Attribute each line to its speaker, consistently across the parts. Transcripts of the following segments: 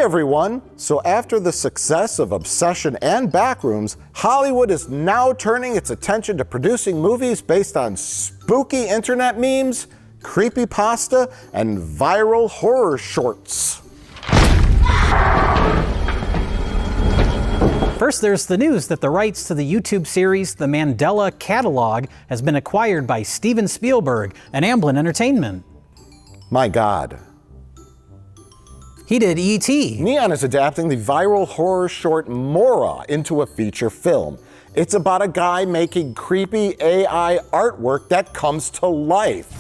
Speaker 1: everyone! So after the success of Obsession and Backrooms, Hollywood is now turning its attention to producing movies based on spooky internet memes, creepypasta, and viral horror shorts.
Speaker 2: First, there's the news that the rights to the YouTube series The Mandela Catalog has been acquired by Steven Spielberg and Amblin Entertainment.
Speaker 1: My God.
Speaker 2: He did E.T.
Speaker 1: Neon is adapting the viral horror short Mora into a feature film. It's about a guy making creepy AI artwork that comes to life.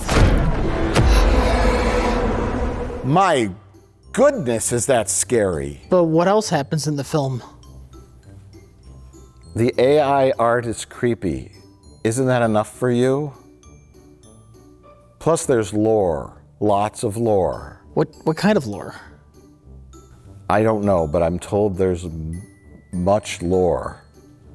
Speaker 1: My goodness, is that scary.
Speaker 3: But what else happens in the film?
Speaker 1: The AI art is creepy. Isn't that enough for you? Plus there's lore, lots of lore.
Speaker 3: What kind of lore?
Speaker 1: I don't know, but I'm told there's much lore.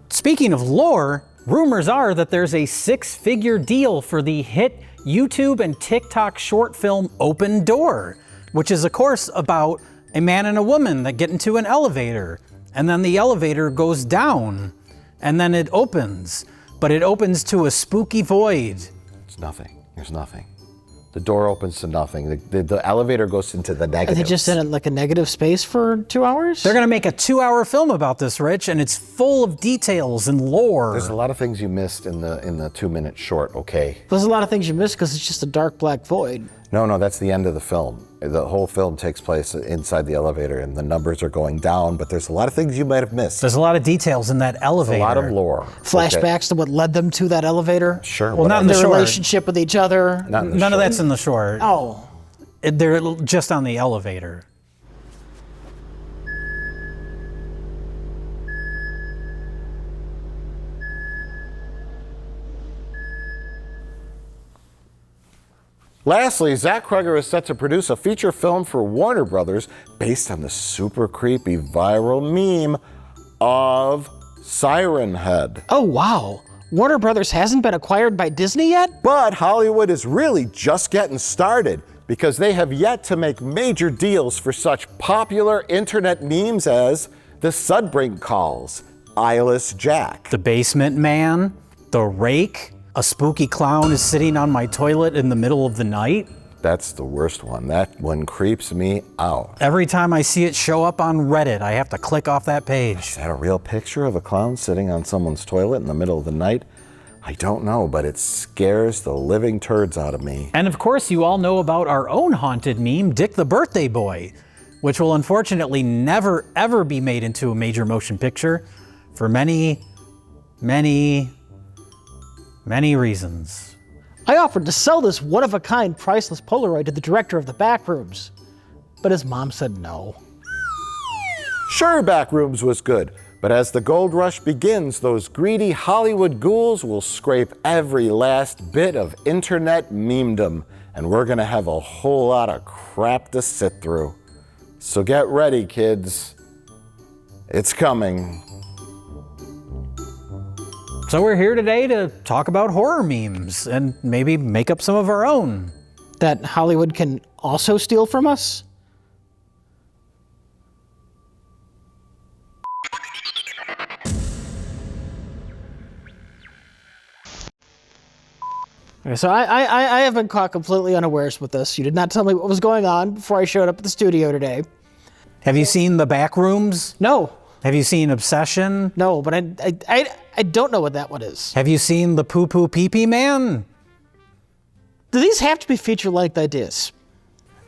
Speaker 2: Speaking of lore, rumors are that there's a 6-figure deal for the hit YouTube and TikTok short film Open Door, which is of course about a man and a woman that get into an elevator, and then the elevator goes down, and then it opens, but it opens to a spooky void.
Speaker 1: It's nothing. There's nothing. The door opens to nothing. The elevator goes into the negatives.
Speaker 3: Are they just in like a negative space for 2 hours?
Speaker 2: They're gonna make a 2-hour film about this, Rich, and it's full of details and lore.
Speaker 1: There's a lot of things you missed in the 2-minute short, okay?
Speaker 3: There's a lot of things you missed because it's just a dark black void.
Speaker 1: No, that's the end of the film. The whole film takes place inside the elevator and the numbers are going down, but there's a lot of things you might have missed.
Speaker 2: There's a lot of details in that elevator.
Speaker 1: A lot of lore.
Speaker 3: Flashbacks to what led them to that elevator?
Speaker 1: Sure.
Speaker 2: Well, not in the
Speaker 3: Their
Speaker 2: short.
Speaker 3: relationship with each other?
Speaker 2: None of that's in the short.
Speaker 3: Oh.
Speaker 2: They're just on the elevator.
Speaker 1: Lastly, Zach Kreger is set to produce a feature film for Warner Brothers based on the super creepy viral meme of Siren Head.
Speaker 3: Oh, wow. Warner Brothers hasn't been acquired by Disney yet?
Speaker 1: But Hollywood is really just getting started because they have yet to make major deals for such popular internet memes as the Sudbrink Calls, Eyeless Jack,
Speaker 2: The Basement Man, The Rake, a spooky clown is sitting on my toilet in the middle of the night.
Speaker 1: That's the worst one. That one creeps me out.
Speaker 2: Every time I see it show up on Reddit, I have to click off that page.
Speaker 1: Is that a real picture of a clown sitting on someone's toilet in the middle of the night? I don't know, but it scares the living turds out of me.
Speaker 2: And of course, you all know about our own haunted meme, Dick the Birthday Boy, which will unfortunately never, ever be made into a major motion picture for many reasons.
Speaker 3: I offered to sell this one-of-a-kind priceless Polaroid to the director of the Backrooms, but his mom said no.
Speaker 1: Sure, Backrooms was good, but as the gold rush begins, those greedy Hollywood ghouls will scrape every last bit of internet memedom, and we're gonna have a whole lot of crap to sit through. So get ready, kids. It's coming.
Speaker 2: So we're here today to talk about horror memes and maybe make up some of our own.
Speaker 3: That Hollywood can also steal from us? Okay, so I have been caught completely unawares with this. You did not tell me what was going on before I showed up at the studio today.
Speaker 2: Have you seen the Backrooms?
Speaker 3: No.
Speaker 2: Have you seen Obsession?
Speaker 3: No, but I don't know what that one is.
Speaker 2: Have you seen the Poo Poo Pee Pee Man?
Speaker 3: Do these have to be feature-length ideas?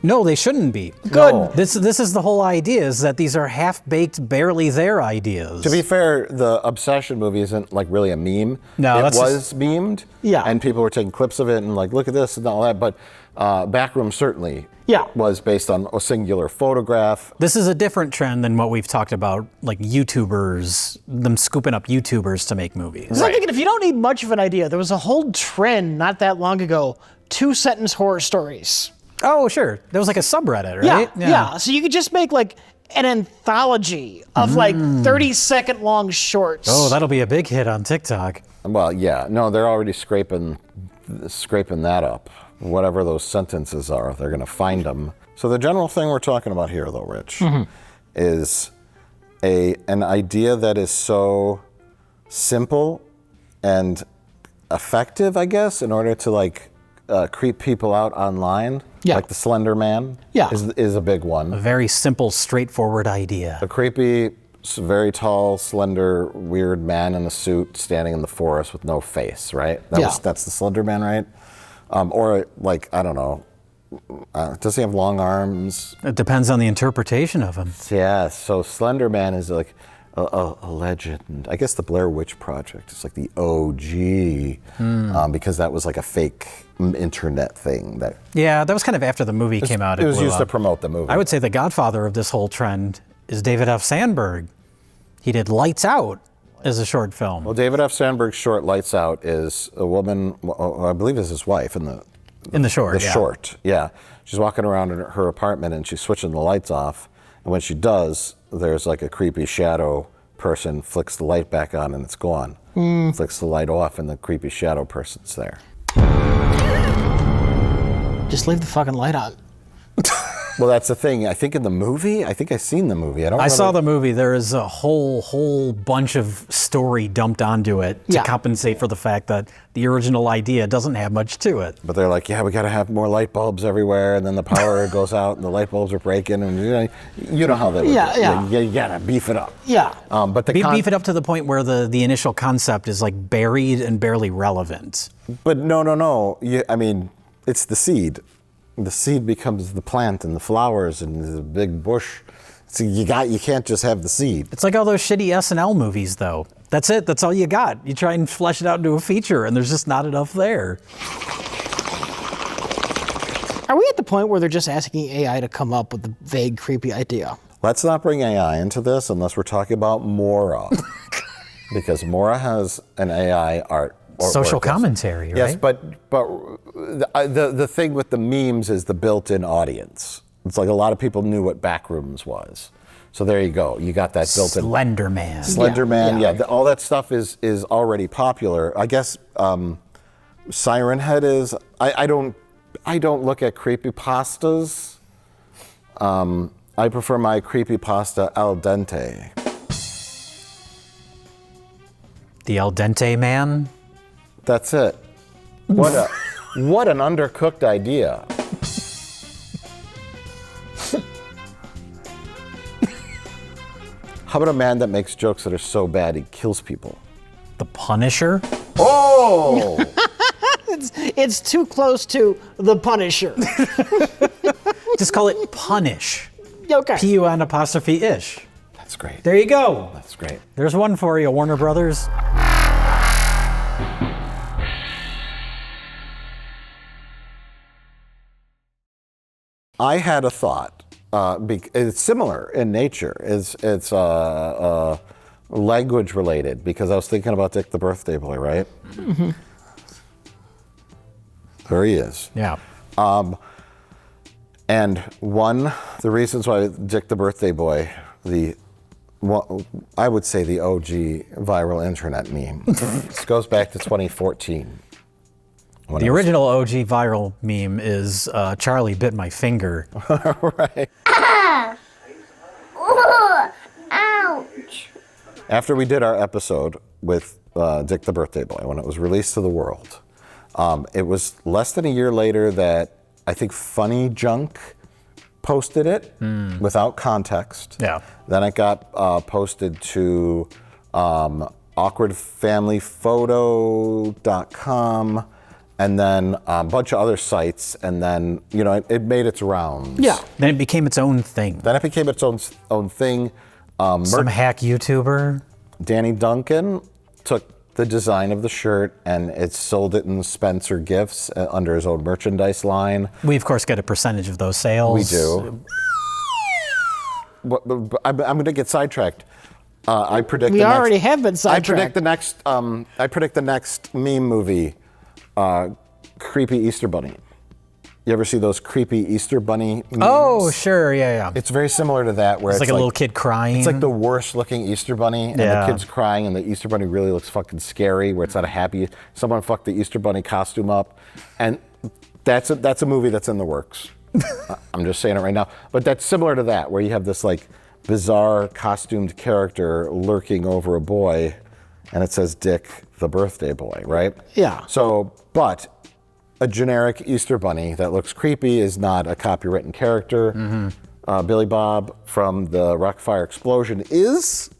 Speaker 2: No, they shouldn't be.
Speaker 3: Good.
Speaker 2: No. This is the whole idea, is that these are half-baked, barely there ideas.
Speaker 1: To be fair, the Obsession movie isn't like really a meme.
Speaker 2: No,
Speaker 1: it
Speaker 2: that's
Speaker 1: was memed.
Speaker 3: Yeah.
Speaker 1: And people were taking clips of it and like, look at this and all that. But Backrooms certainly was based on a singular photograph.
Speaker 2: This is a different trend than what we've talked about, like YouTubers, them scooping up YouTubers to make movies.
Speaker 3: I'm thinking if you don't need much of an idea, there was a whole trend not that long ago, 2-sentence horror stories.
Speaker 2: Oh, sure. There was like a subreddit, right?
Speaker 3: Yeah. So you could just make like an anthology of like 30-second long shorts.
Speaker 2: Oh, that'll be a big hit on TikTok.
Speaker 1: Well, yeah. No, they're already scraping that up. Whatever those sentences are, they're going to find them. So the general thing we're talking about here, though, Rich, is an idea that is so simple and effective, I guess, in order to like creep people out online.
Speaker 3: Yeah.
Speaker 1: Like the Slender Man
Speaker 3: Yeah.
Speaker 1: is a big one.
Speaker 2: A very simple, straightforward idea.
Speaker 1: A creepy, very tall, slender, weird man in a suit standing in the forest with no face, right? That's the Slender Man, right? Or like, I don't know, does he have long arms?
Speaker 2: It depends on the interpretation of him.
Speaker 1: Yeah, so Slender Man is like a legend. I guess the Blair Witch Project is like the OG, because that was like a fake internet thing.
Speaker 2: Yeah, that was kind of after the movie came out.
Speaker 1: It was
Speaker 2: blew
Speaker 1: used
Speaker 2: up.
Speaker 1: to promote the movie.
Speaker 2: I would say the godfather of this whole trend is David F. Sandberg. He did Lights Out as a short film.
Speaker 1: Well, David F. Sandberg's short Lights Out is a woman, I believe is his wife in the
Speaker 2: short, yeah.
Speaker 1: short, yeah. She's walking around in her apartment and she's switching the lights off. And when she does, there's like a creepy shadow person flicks the light back on and it's gone. Flicks the light off and the creepy shadow person's there.
Speaker 3: Just leave the fucking light on.
Speaker 1: Well, that's the thing. I think in the movie, I think I seen the movie.
Speaker 2: I saw the movie. There is a whole bunch of story dumped onto it to
Speaker 3: Yeah.
Speaker 2: compensate for the fact that the original idea doesn't have much to it.
Speaker 1: But they're like, yeah, we got to have more light bulbs everywhere, and then the power goes out, and the light bulbs are breaking, and you know how that would
Speaker 3: Yeah.
Speaker 1: You gotta beef it up.
Speaker 3: Yeah.
Speaker 1: But the
Speaker 2: Beef it up to the point where the initial concept is like buried and barely relevant.
Speaker 1: But no. I mean, it's the seed. The seed becomes the plant and the flowers and the big bush. So you can't just have the seed.
Speaker 2: It's like all those shitty SNL movies, though. That's it. That's all you got. You try and flesh it out into a feature, and there's just not enough there.
Speaker 3: Are we at the point where they're just asking AI to come up with a vague, creepy idea?
Speaker 1: Let's not bring AI into this unless we're talking about Mora. Because Mora has an AI art.
Speaker 2: Social commentary, right?
Speaker 1: Yes, but the thing with the memes is the built-in audience. It's like a lot of people knew what Backrooms was. So there you go. You got that built-in.
Speaker 2: Slender Man.
Speaker 1: Slender Man, yeah. All that stuff is already popular. I guess Siren Head is. I don't look at creepypastas. I prefer my creepypasta al dente.
Speaker 2: The Al Dente Man.
Speaker 1: That's it. What an undercooked idea. How about a man that makes jokes that are so bad he kills people?
Speaker 2: The Punisher.
Speaker 1: Oh!
Speaker 3: It's too close to The Punisher.
Speaker 2: Just call it Punish.
Speaker 3: Okay.
Speaker 2: P-U-N-apostrophe-ish.
Speaker 1: That's great.
Speaker 2: There you go.
Speaker 1: That's great.
Speaker 2: There's one for you, Warner Brothers.
Speaker 1: I had a thought. It's similar in nature. It's language related because I was thinking about Dick the Birthday Boy, right? Mm-hmm. There he is.
Speaker 2: Yeah.
Speaker 1: And the reasons why Dick the Birthday Boy, I would say the OG viral internet meme, this goes back to 2014.
Speaker 2: The original OG viral meme is Charlie bit my finger.
Speaker 1: Right.
Speaker 4: Ouch.
Speaker 1: After we did our episode with Dick the Birthday Boy, when it was released to the world, it was less than a year later that I think Funny Junk posted it without context.
Speaker 2: Yeah.
Speaker 1: Then it got posted to awkwardfamilyphoto.com and then a bunch of other sites, and then, it made its rounds.
Speaker 3: Yeah.
Speaker 2: Then it became its own thing.
Speaker 1: Then it became its own thing.
Speaker 2: Some hack YouTuber.
Speaker 1: Danny Duncan took the design of the shirt and it sold it in Spencer Gifts under his own merchandise line.
Speaker 2: We, of course, get a percentage of those sales.
Speaker 1: We do. But I'm going to get sidetracked. I predict
Speaker 3: We already have been sidetracked.
Speaker 1: I predict the next meme movie, Creepy Easter Bunny. You ever see those creepy Easter Bunny memes?
Speaker 2: Oh, sure, yeah.
Speaker 1: It's very similar to that, where
Speaker 2: It's like a little kid crying.
Speaker 1: It's like the worst looking Easter Bunny, and
Speaker 2: Yeah.
Speaker 1: the kid's crying, and the Easter Bunny really looks fucking scary, where it's not a happy, someone fucked the Easter Bunny costume up. And that's a movie that's in the works. I'm just saying it right now. But that's similar to that, where you have this like bizarre costumed character lurking over a boy, and it says Dick the birthday boy, right?
Speaker 3: Yeah.
Speaker 1: So, but a generic Easter bunny that looks creepy is not a copywritten character. Billy Bob from the Rockfire Explosion is.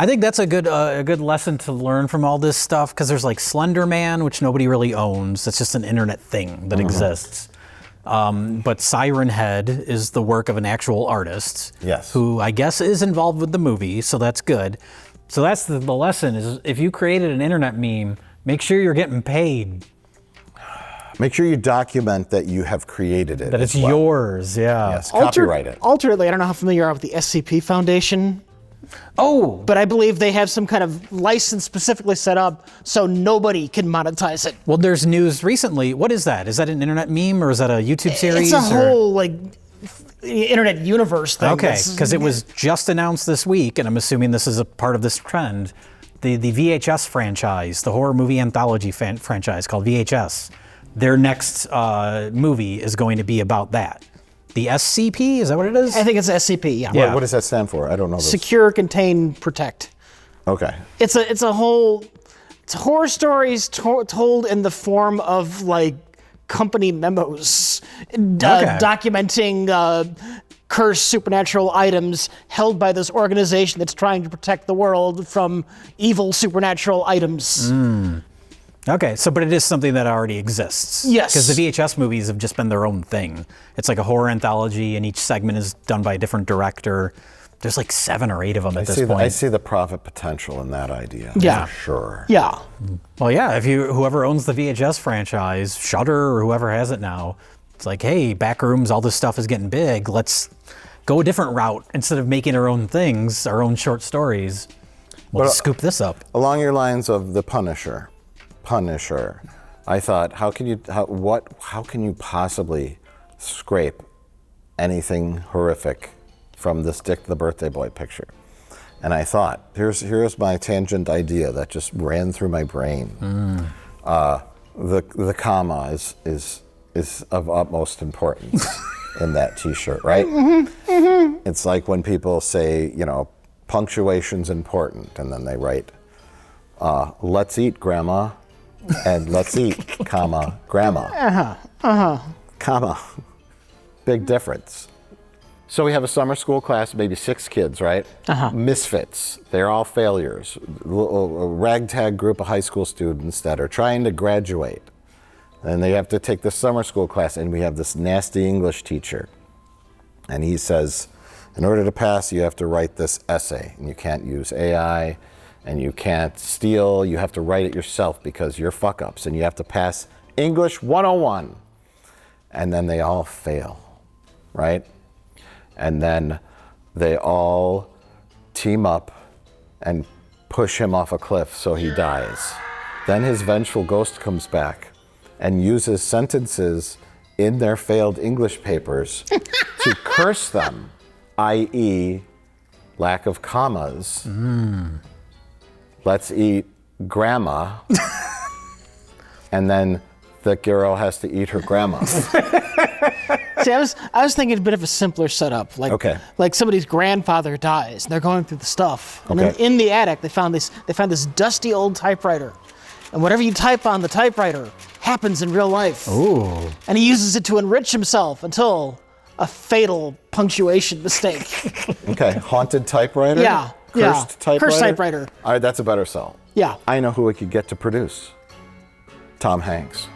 Speaker 2: I think that's a good lesson to learn from all this stuff, because there's like Slender Man, which nobody really owns. It's just an internet thing that exists. But Siren Head is the work of an actual artist.
Speaker 1: Yes.
Speaker 2: Who I guess is involved with the movie, so that's good. So that's the lesson is if you created an internet meme, make sure you're getting paid.
Speaker 1: Make sure you document that you have created it.
Speaker 2: That it's
Speaker 1: as well.
Speaker 2: yours, yeah.
Speaker 1: Yes, copyright it.
Speaker 3: Alternately, I don't know how familiar you are with the SCP Foundation,
Speaker 2: Oh,
Speaker 3: but I believe they have some kind of license specifically set up so nobody can monetize it.
Speaker 2: well, there's news recently. What is that? Is that an internet meme or is that a YouTube series?
Speaker 3: It's a
Speaker 2: or?
Speaker 3: whole like internet universe thing.
Speaker 2: Okay,
Speaker 3: that's-
Speaker 2: because it was just announced this week, and I'm assuming this is a part of this trend. The VHS franchise, the horror movie anthology franchise called VHS, their next movie is going to be about that. The SCP, is that what it is?
Speaker 3: I think it's SCP. Yeah.
Speaker 2: Yeah.
Speaker 1: What does that stand for? I don't know this.
Speaker 3: Secure, contain, protect.
Speaker 1: Okay.
Speaker 3: It's horror stories told in the form of like company memos, documenting cursed supernatural items held by this organization that's trying to protect the world from evil supernatural items.
Speaker 2: Okay, but it is something that already exists.
Speaker 3: Yes.
Speaker 2: Because the VHS movies have just been their own thing. It's like a horror anthology, and each segment is done by a different director. There's like 7 or 8 of them at this point.
Speaker 1: I see the profit potential in that idea.
Speaker 3: Yeah.
Speaker 1: For sure.
Speaker 3: Yeah.
Speaker 2: Well, yeah, if whoever owns the VHS franchise, Shudder or whoever has it now, it's like, hey, Backrooms, all this stuff is getting big. Let's go a different route. Instead of making our own things, our own short stories, we'll scoop this up.
Speaker 1: Along your lines of the Punisher, I thought, how can you possibly scrape anything horrific from this Dick the birthday boy picture? And I thought, here's my tangent idea that just ran through my brain. The comma is of utmost importance in that T-shirt, right? It's like when people say, punctuation's important, and then they write, let's eat, Grandma, and let's eat, comma, Grandma. Comma. Big difference. So we have a summer school class, maybe 6 kids, right? Misfits. They're all failures. A ragtag group of high school students that are trying to graduate. And they have to take this summer school class, and we have this nasty English teacher. And he says, in order to pass, you have to write this essay. And you can't use AI, and you can't steal. You have to write it yourself because you're fuck-ups, and you have to pass English 101. And then they all fail, right? And then they all team up and push him off a cliff so he dies. Then his vengeful ghost comes back and uses sentences in their failed English papers to curse them, i.e., lack of commas. Let's eat grandma. And then the girl has to eat her grandma.
Speaker 3: See, I was thinking a bit of a simpler setup, like somebody's grandfather dies, and they're going through the stuff, and then in the attic they found this dusty old typewriter, and whatever you type on the typewriter happens in real life.
Speaker 2: Ooh.
Speaker 3: And he uses it to enrich himself until a fatal punctuation mistake.
Speaker 1: Okay, haunted typewriter?
Speaker 3: Yeah.
Speaker 1: Cursed typewriter?
Speaker 3: Cursed typewriter.
Speaker 1: All right, that's a better sell.
Speaker 3: Yeah.
Speaker 1: I know who we could get to produce. Tom Hanks.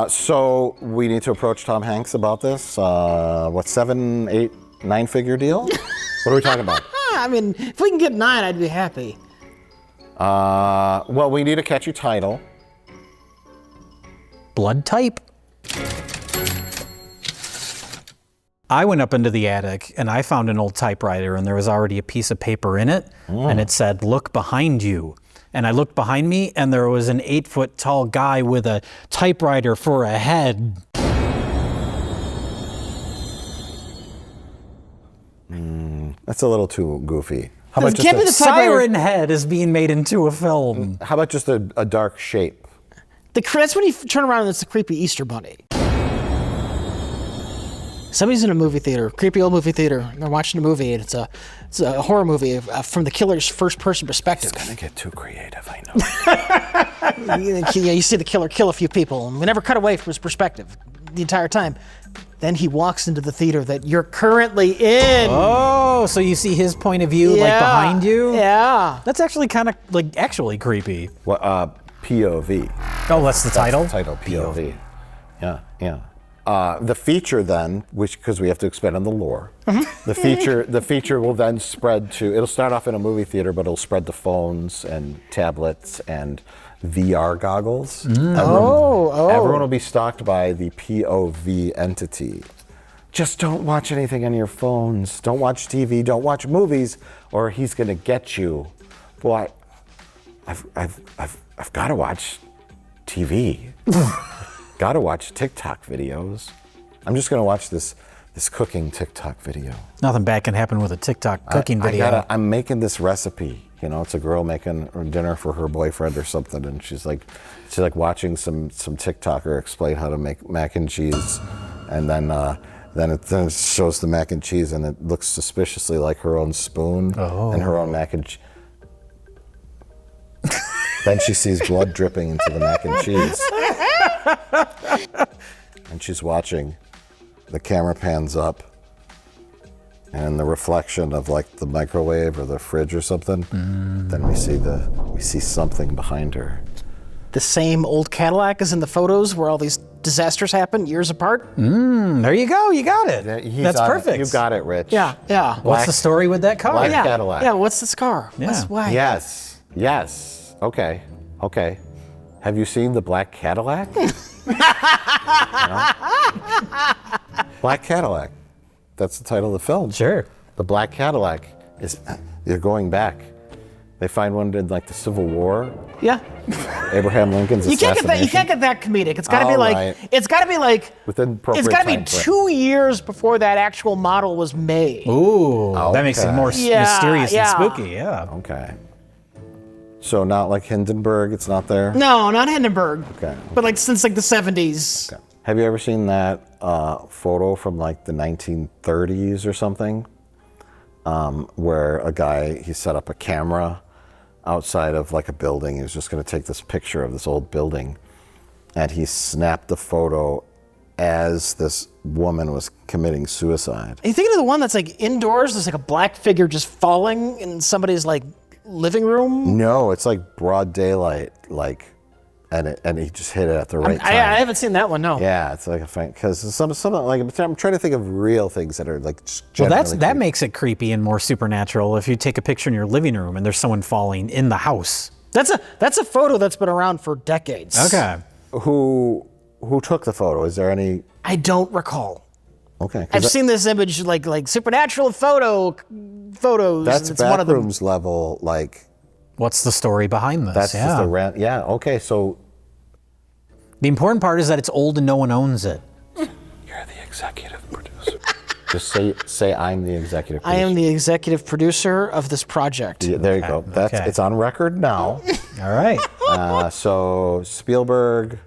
Speaker 1: So we need to approach Tom Hanks about this. 7, 8, 9-figure deal? What are we talking about?
Speaker 3: I mean, if we can get 9, I'd be happy.
Speaker 1: Well, we need a catchy title.
Speaker 2: Blood type? I went up into the attic and I found an old typewriter, and there was already a piece of paper in it, and it said, "Look behind you." And I looked behind me, and there was an 8-foot tall guy with a typewriter for a head.
Speaker 1: That's a little too goofy. How
Speaker 3: It can't be the typewriter.
Speaker 2: Siren Head is being made into a film.
Speaker 1: How about just a dark shape?
Speaker 3: That's when you turn around and it's the creepy Easter bunny. Somebody's in a movie theater, creepy old movie theater, and they're watching a movie, and it's a horror movie from the killer's first-person perspective.
Speaker 1: It's gonna get too creative, I know.
Speaker 3: You see the killer kill a few people, and we never cut away from his perspective the entire time. Then he walks into the theater that you're currently in.
Speaker 2: Oh, so you see his point of view, like behind you?
Speaker 3: Yeah.
Speaker 2: That's actually kind of like actually creepy.
Speaker 1: Well, POV.
Speaker 2: Oh, that's the title?
Speaker 1: That's the title, POV. Yeah. The feature then, because we have to expand on the lore, the feature will then spread to, it'll start off in a movie theater, but it'll spread to phones and tablets and VR goggles. Everyone will be stalked by the POV entity. Just don't watch anything on your phones. Don't watch TV. Don't watch movies, or he's gonna get you. Boy, I've got to watch TV. Got to watch TikTok videos. I'm just gonna watch this cooking TikTok video.
Speaker 2: Nothing bad can happen with a TikTok cooking video.
Speaker 1: I'm making this recipe. You know, it's a girl making dinner for her boyfriend or something, and she's like watching some TikToker explain how to make mac and cheese, and then it shows the mac and cheese, and it looks suspiciously like her own spoon and her own mac and cheese. Then she sees blood dripping into the mac and cheese, and she's watching. The camera pans up, and the reflection of like the microwave or the fridge or something, then we see something behind her.
Speaker 3: The same old Cadillac as in the photos where all these disasters happen years apart.
Speaker 2: There you go, you got it. That's perfect.
Speaker 1: You got it, Rich.
Speaker 3: Yeah.
Speaker 2: What's the story with that car?
Speaker 1: Black Cadillac.
Speaker 3: Yeah, what's this car?
Speaker 2: Yeah.
Speaker 3: Why?
Speaker 1: Yes. Okay. Have you seen the Black Cadillac? Black Cadillac. That's the title of the film.
Speaker 2: Sure.
Speaker 1: The Black Cadillac is, they're going back. They find one in like the Civil War.
Speaker 3: Yeah.
Speaker 1: Abraham Lincoln's assassination.
Speaker 3: You can't get that comedic. It's got to be like.
Speaker 1: Right.
Speaker 3: It's got to be like.
Speaker 1: Within appropriate
Speaker 3: It's got to be
Speaker 1: time frame.
Speaker 3: 2 years before that actual model was made.
Speaker 2: Ooh, that makes it more mysterious and spooky. Yeah.
Speaker 1: Okay. So not like Hindenburg. It's not there.
Speaker 3: No, not Hindenburg.
Speaker 1: Okay.
Speaker 3: But like since like the 70s.
Speaker 1: Okay. Have you ever seen that photo from like the 1930s or something, where a guy, he set up a camera outside of like a building. He was just going to take this picture of this old building, and he snapped the photo as this woman was committing suicide.
Speaker 3: Are you thinking of the one that's like indoors? There's like a black figure just falling in somebody's like living room?
Speaker 1: No, it's like broad daylight, like, and he just hit it at the right time.
Speaker 3: I haven't seen that one. No.
Speaker 1: Yeah, it's like a fight because some like I'm trying to think of real things that are like.
Speaker 2: Well, that makes it creepy and more supernatural if you take a picture in your living room and there's someone falling in the house.
Speaker 3: That's a photo that's been around for decades.
Speaker 2: Okay.
Speaker 1: Who took the photo? Is there any?
Speaker 3: I don't recall.
Speaker 1: Okay.
Speaker 3: I've seen this image like supernatural photos.
Speaker 1: That's Backrooms level, like.
Speaker 2: What's the story behind this?
Speaker 1: That's just a rant. Yeah. Okay. So.
Speaker 2: The important part is that it's old and no one owns it.
Speaker 1: You're the executive producer. Just say I'm the executive producer.
Speaker 3: I am the executive producer of this project.
Speaker 1: Yeah, there you go. It's on record now.
Speaker 2: All right.
Speaker 1: So Spielberg,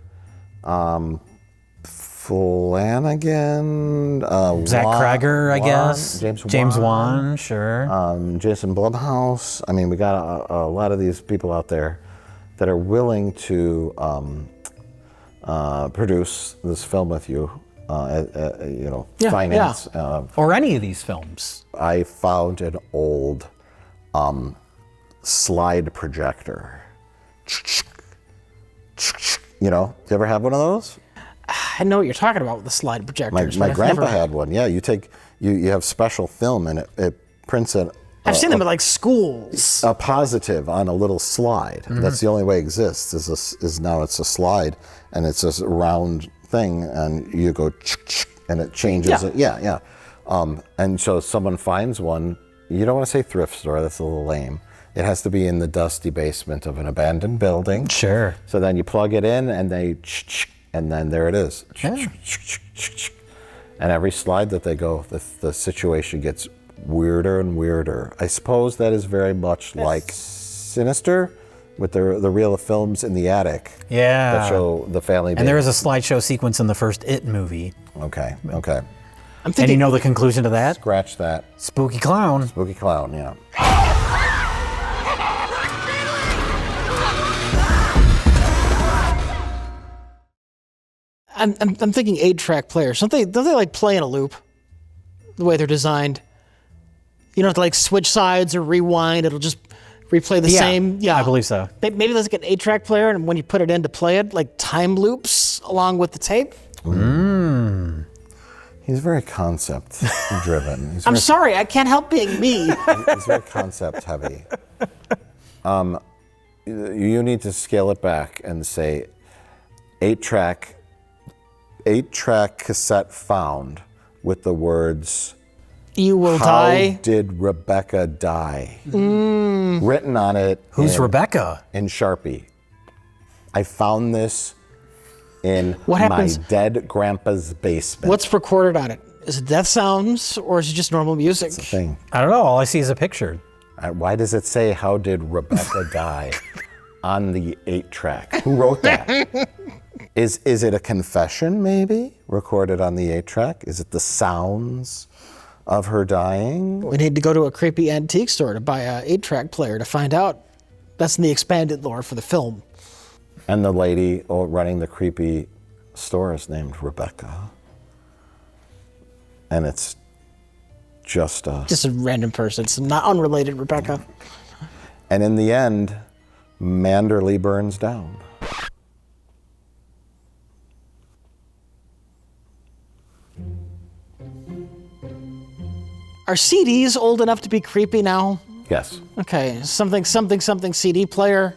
Speaker 1: Flanagan,
Speaker 2: Zach Cregger, I guess.
Speaker 1: James
Speaker 2: Wan, sure.
Speaker 1: Jason Blumhouse. I mean, we got a lot of these people out there that are willing to produce this film with you. Finance.
Speaker 3: Yeah.
Speaker 2: Or any of these films.
Speaker 1: I found an old slide projector. You know, you ever have one of those?
Speaker 3: I know what you're talking about with the slide projectors.
Speaker 1: My grandpa had one. Yeah, you have special film and it prints it.
Speaker 3: I've seen them at like schools.
Speaker 1: A positive on a little slide. Mm-hmm. That's the only way it exists. Is now it's a slide and it's a round thing and you go and it changes. Yeah. And so someone finds one. You don't want to say thrift store. That's a little lame. It has to be in the dusty basement of an abandoned building.
Speaker 2: Sure.
Speaker 1: So then you plug it in and and then there it is.
Speaker 2: Yeah.
Speaker 1: And every slide that they go, the situation gets weirder and weirder. I suppose that is very much like Sinister, with the reel of films in the attic.
Speaker 2: Yeah.
Speaker 1: That show the family.
Speaker 2: And there is a slideshow sequence in the first It movie.
Speaker 1: Okay.
Speaker 3: I'm thinking,
Speaker 2: And you know the conclusion to that?
Speaker 1: Scratch that.
Speaker 2: Spooky clown.
Speaker 1: Spooky clown, yeah.
Speaker 3: I'm thinking 8-track players. Don't they like play in a loop? The way they're designed. You don't have to like switch sides or rewind. It'll just replay the same. Yeah,
Speaker 2: I believe so.
Speaker 3: Maybe there's like an 8-track player, and when you put it in to play it, like time loops along with the tape.
Speaker 1: He's very concept driven.
Speaker 3: I'm sorry, I can't help being me.
Speaker 1: He's very concept heavy. You need to scale it back and say 8-track cassette found with the words,
Speaker 3: You will
Speaker 1: "How
Speaker 3: die.
Speaker 1: did Rebecca die?" Written on it.
Speaker 2: Who's Rebecca?
Speaker 1: In Sharpie. I found this in
Speaker 3: What happens-
Speaker 1: my dead grandpa's basement.
Speaker 3: What's recorded on it? Is it death sounds or is it just normal music?
Speaker 1: the thing?
Speaker 2: I don't know. All I see is a picture.
Speaker 1: Why does it say, "How did Rebecca die?" on the 8-track? Who wrote that? Is it a confession, maybe, recorded on the 8-track? Is it the sounds of her dying?
Speaker 3: We need to go to a creepy antique store to buy a 8-track player to find out. That's in the expanded lore for the film.
Speaker 1: And the lady running the creepy store is named Rebecca. And it's just a
Speaker 3: random person. It's not unrelated, Rebecca.
Speaker 1: And in the end, Manderley burns down.
Speaker 3: Are CDs old enough to be creepy now?
Speaker 1: Yes.
Speaker 3: Okay, something CD player.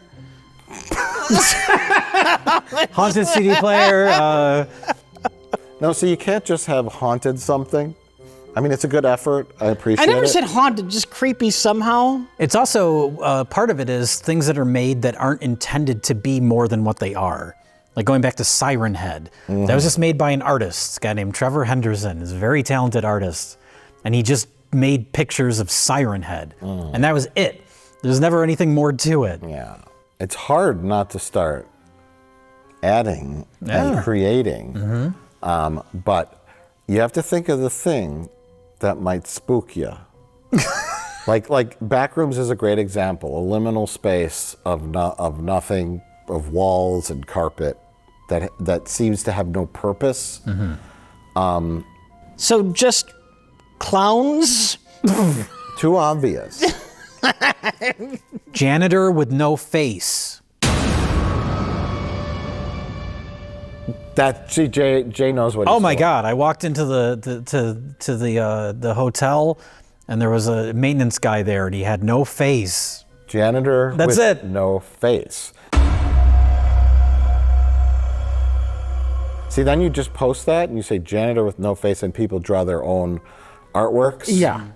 Speaker 2: Haunted CD player.
Speaker 1: No, so you can't just have haunted something. I mean, it's a good effort. I appreciate it.
Speaker 3: I never said haunted, just creepy somehow.
Speaker 2: It's also, part of it is things that are made that aren't intended to be more than what they are. Like going back to Siren Head. That was just made by an artist, a guy named Trevor Henderson. He's a very talented artist. And he just made pictures of Siren Head. And that was it. There's never anything more to it.
Speaker 1: Yeah. It's hard not to start adding and creating. But you have to think of the thing that might spook you. like Backrooms is a great example. A liminal space of nothing, of walls and carpet that seems to have no purpose.
Speaker 3: So just clowns?
Speaker 1: Too obvious.
Speaker 2: Janitor with no face.
Speaker 1: Jay knows what.
Speaker 2: Oh my God! I walked into the hotel, and there was a maintenance guy there, and he had no face.
Speaker 1: Janitor.
Speaker 2: That's
Speaker 1: with
Speaker 2: it.
Speaker 1: No face. See, then you just post that and you say janitor with no face, and people draw their own artworks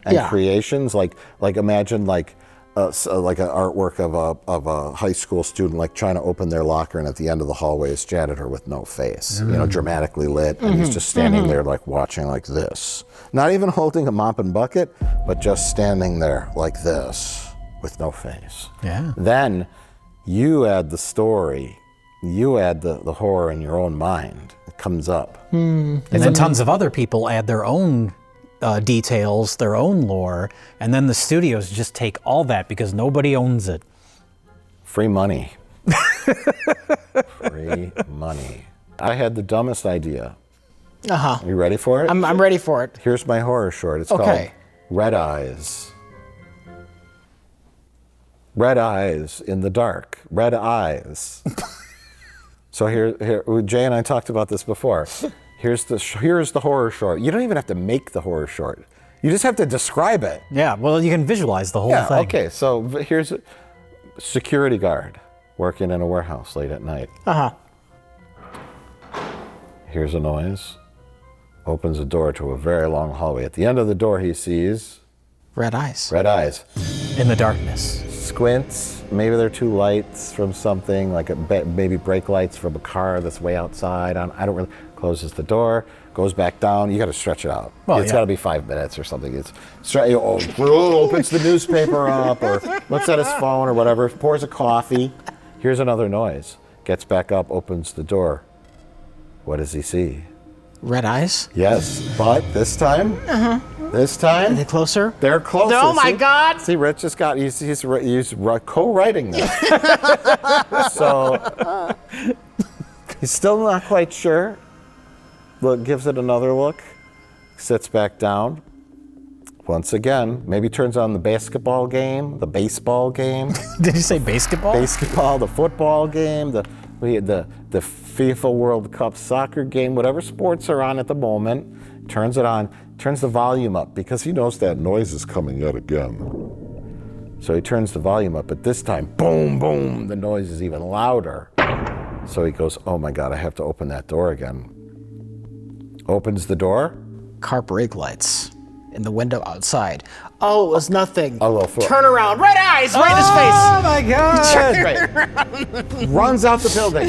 Speaker 1: and creations. Like imagine like an artwork of a high school student like trying to open their locker, and at the end of the hallway is janitor with no face, you know, dramatically lit, and he's just standing there like watching like this, not even holding a mop and bucket, but just standing there like this with no face.
Speaker 2: Yeah.
Speaker 1: Then you add the story, you add the horror in your own mind. It comes up.
Speaker 2: And then tons of other people add their own details, their own lore, and then the studios just take all that because nobody owns it.
Speaker 1: Free money. Free money. I had the dumbest idea. Are you ready for it?
Speaker 3: I'm ready for it.
Speaker 1: Here's my horror short. It's called Red Eyes. Red eyes in the dark. Red eyes. So here, Jay and I talked about this before. Here's the horror short. You don't even have to make the horror short. You just have to describe it.
Speaker 2: Yeah, well, you can visualize the whole thing.
Speaker 1: Okay, so here's a security guard working in a warehouse late at night. Hears a noise, opens a door to a very long hallway. At the end of the door, he sees
Speaker 3: Red eyes.
Speaker 1: red eyes.
Speaker 2: In the darkness.
Speaker 1: Squints, maybe they're two lights from something, like maybe brake lights from a car that's way outside. I don't really. Closes the door, goes back down. You got to stretch it out.
Speaker 2: Well,
Speaker 1: It's got to be 5 minutes or something. Opens the newspaper up, or looks at his phone or whatever. Pours a coffee. Here's another noise. Gets back up, opens the door. What does he see?
Speaker 3: Red eyes?
Speaker 1: Yes, but this time, this time,
Speaker 3: Are they closer?
Speaker 1: they're closer.
Speaker 3: Oh my
Speaker 1: See?
Speaker 3: God!
Speaker 1: See, Rich just got, he's co-writing this. So, he's still not quite sure. Look, gives it another look, sits back down. Once again, maybe turns on the basketball game, the baseball game.
Speaker 2: Did you say basketball?
Speaker 1: Basketball, the football game, the FIFA World Cup soccer game, whatever sports are on at the moment, turns it on, turns the volume up because he knows that noise is coming out again. So he turns the volume up, but this time, boom, boom, the noise is even louder. So he goes, oh my God, I have to open that door again. Opens the door.
Speaker 3: Car brake lights in the window outside. Oh, it was nothing.
Speaker 1: Turn
Speaker 3: around. Red eyes right in his face.
Speaker 2: Oh my God!
Speaker 1: Runs out the building,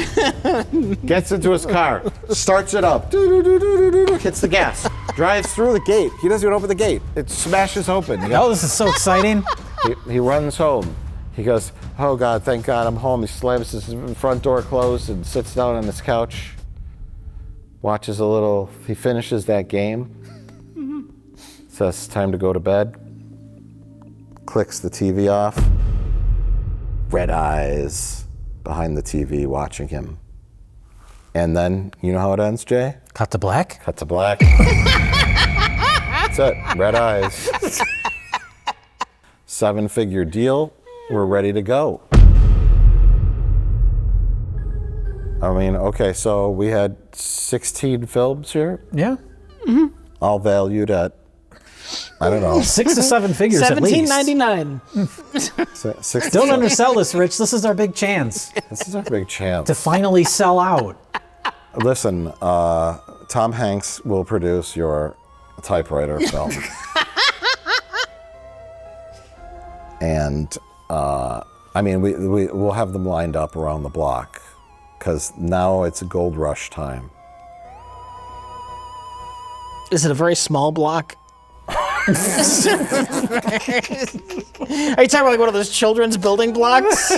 Speaker 1: gets into his car, starts it up, hits the gas, drives through the gate. He doesn't even open the gate. It smashes open.
Speaker 2: Oh, this is so exciting.
Speaker 1: He runs home. He goes, oh God, thank God I'm home. He slams his front door closed and sits down on his couch, watches a little, he finishes that game, says time to go to bed, clicks the TV off, red eyes behind the TV watching him. And then, you know how it ends, Jay?
Speaker 2: Cut to black?
Speaker 1: Cut to black. That's it, red eyes. 7-figure deal, we're ready to go. I mean, okay, so we had 16 films here,
Speaker 2: Yeah.
Speaker 1: all valued at, I don't know,
Speaker 2: 6 to 7 figures at least.
Speaker 3: $17.99.
Speaker 2: Don't undersell this, Rich. This is our big chance
Speaker 1: This is our big chance.
Speaker 2: to finally sell out.
Speaker 1: Listen, Tom Hanks will produce your typewriter film. And, I mean, we'll have them lined up around the block because now it's gold rush time.
Speaker 3: Is it a very small block? Are you talking about like one of those children's building blocks?